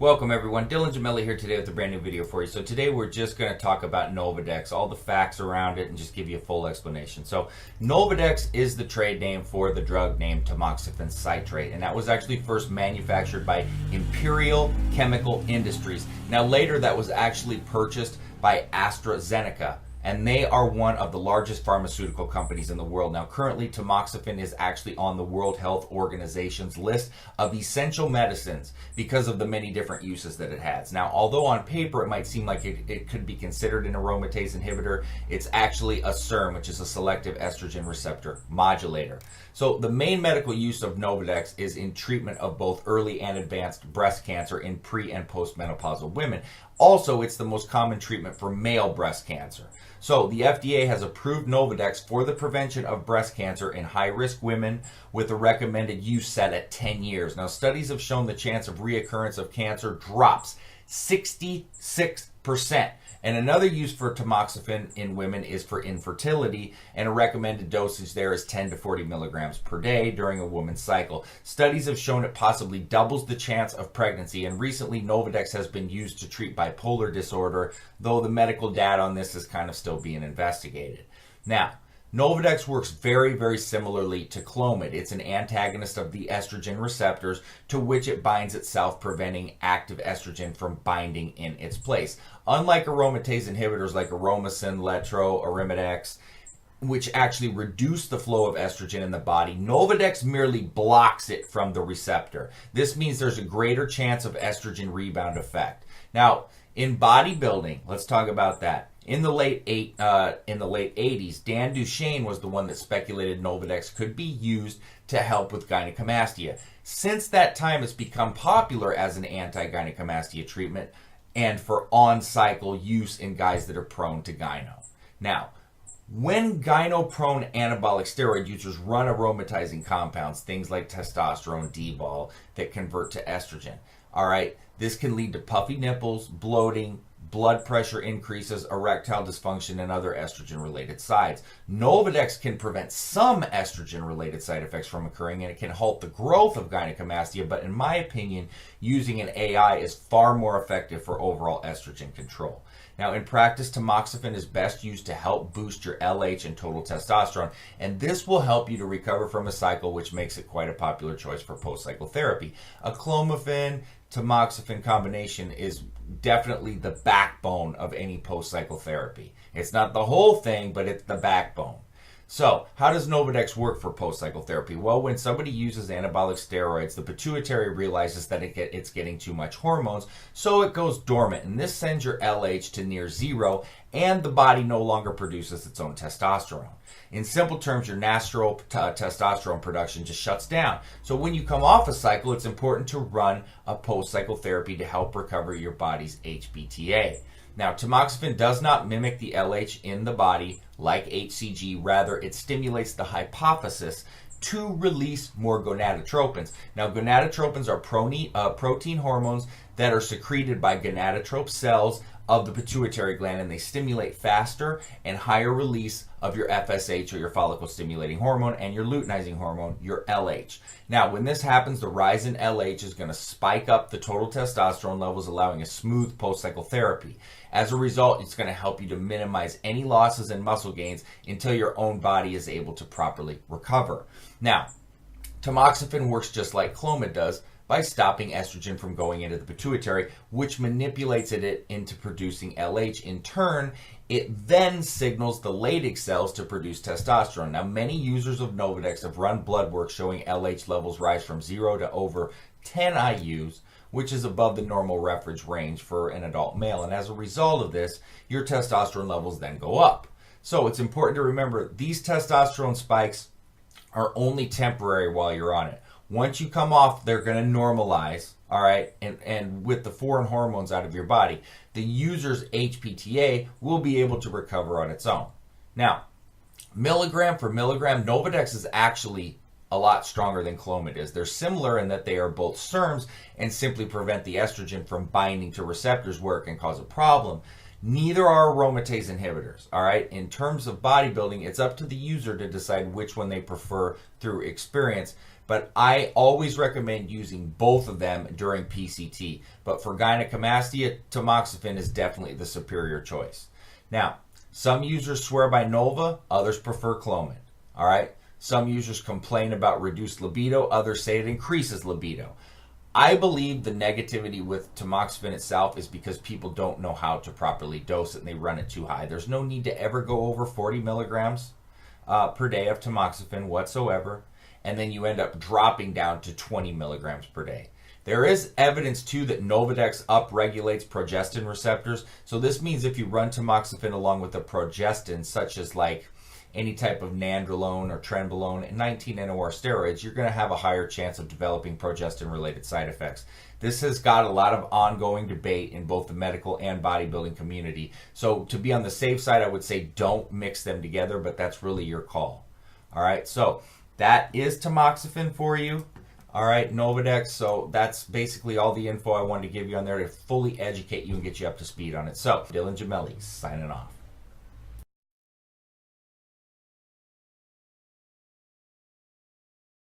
Welcome everyone, Dylan Gemelli here today with a brand new video for you. So today we're just going to talk about Nolvadex, all the facts around it, and just give you a full explanation. So Nolvadex is the trade name for the drug named Tamoxifen citrate, and that was actually first manufactured by Imperial Chemical Industries. Now later that was actually purchased by AstraZeneca, and they are one of the largest pharmaceutical companies in the world. Now currently Tamoxifen is actually on the World Health Organization's list of essential medicines because of the many different uses that it has. Now although on paper it might seem like it could be considered an aromatase inhibitor, it's actually a SERM, which is a selective estrogen receptor modulator. So the main medical use of Nolvadex is in treatment of both early and advanced breast cancer in pre- and postmenopausal women. Also, it's the most common treatment for male breast cancer. So the FDA has approved Nolvadex for the prevention of breast cancer in high-risk women with a recommended use set at 10 years. Now, studies have shown the chance of reoccurrence of cancer drops 66%. And another use for tamoxifen in women is for infertility, and a recommended dosage there is 10 to 40 milligrams per day during a woman's cycle. Studies have shown it possibly doubles the chance of pregnancy, and recently Nolvadex has been used to treat bipolar disorder, though the medical data on this is kind of still being investigated. Now, Nolvadex works very, very similarly to Clomid. It's an antagonist of the estrogen receptors to which it binds itself, preventing active estrogen from binding in its place. Unlike aromatase inhibitors like Aromasin, Letro, Arimidex, which actually reduce the flow of estrogen in the body, Nolvadex merely blocks it from the receptor. This means there's a greater chance of estrogen rebound effect. Now, in bodybuilding, let's talk about that. In the late 80s, Dan Duchaine was the one that speculated Nolvadex could be used to help with gynecomastia. Since that time, it's become popular as an anti-gynecomastia treatment and for on-cycle use in guys that are prone to gyno. Now, when gyno-prone anabolic steroid users run aromatizing compounds, things like testosterone, D-bol, that convert to estrogen, all right, this can lead to puffy nipples, bloating, blood pressure increases, erectile dysfunction, and other estrogen-related sides. Nolvadex can prevent some estrogen-related side effects from occurring, and it can halt the growth of gynecomastia, but in my opinion, using an AI is far more effective for overall estrogen control. Now, in practice, tamoxifen is best used to help boost your LH and total testosterone, and this will help you to recover from a cycle, which makes it quite a popular choice for post-cycle therapy. A clomifen tamoxifen combination is definitely the backbone of any post-cycle therapy. It's not the whole thing, but it's the backbone. So, how does Nolvadex work for post-cycle therapy? Well, when somebody uses anabolic steroids, the pituitary realizes that it's getting too much hormones, so it goes dormant, and this sends your LH to near zero, and the body no longer produces its own testosterone. In simple terms, your natural testosterone production just shuts down. So when you come off a cycle, it's important to run a post-cycle therapy to help recover your body's HPTA. Now, tamoxifen does not mimic the LH in the body like HCG. Rather, it stimulates the hypophysis to release more gonadotropins. Now, gonadotropins are protein hormones that are secreted by gonadotrope cells of the pituitary gland, and they stimulate faster and higher release of your FSH, or your follicle stimulating hormone, and your luteinizing hormone, your LH. Now, when this happens, the rise in LH is going to spike up the total testosterone levels, allowing a smooth post-cycle therapy. As a result, it's going to help you to minimize any losses and muscle gains until your own body is able to properly recover. Now, tamoxifen works just like Clomid does, by stopping estrogen from going into the pituitary, which manipulates it into producing LH. In turn, it then signals the Leydig cells to produce testosterone. Now, many users of Nolvadex have run blood work showing LH levels rise from 0 to over 10 IUs, which is above the normal reference range for an adult male. And as a result of this, your testosterone levels then go up. So it's important to remember these testosterone spikes are only temporary while you're on it. Once you come off, they're going to normalize, all right? And with the foreign hormones out of your body, the user's HPTA will be able to recover on its own. Now, milligram for milligram, Nolvadex is actually a lot stronger than Clomid is. They're similar in that they are both SERMs and simply prevent the estrogen from binding to receptors where it can cause a problem. Neither are aromatase inhibitors, all right? In terms of bodybuilding, it's up to the user to decide which one they prefer through experience. but I always recommend using both of them during PCT. But for gynecomastia, tamoxifen is definitely the superior choice. Now, some users swear by Nolva, others prefer Clomid. All right? Some users complain about reduced libido, others say it increases libido. I believe the negativity with tamoxifen itself is because people don't know how to properly dose it and they run it too high. There's no need to ever go over 40 milligrams per day of tamoxifen whatsoever, and then you end up dropping down to 20 milligrams per day. There is evidence too that Nolvadex upregulates progestin receptors, so this means if you run tamoxifen along with a progestin, such as like any type of nandrolone or trenbolone and 19-NOR steroids, you're going to have a higher chance of developing progestin-related side effects. This has got a lot of ongoing debate in both the medical and bodybuilding community. So to be on the safe side, I would say don't mix them together, but that's really your call. All right, so that is tamoxifen for you. All right, Nolvadex. So that's basically all the info I wanted to give you on there to fully educate you and get you up to speed on it. So Dylan Gemelli signing off.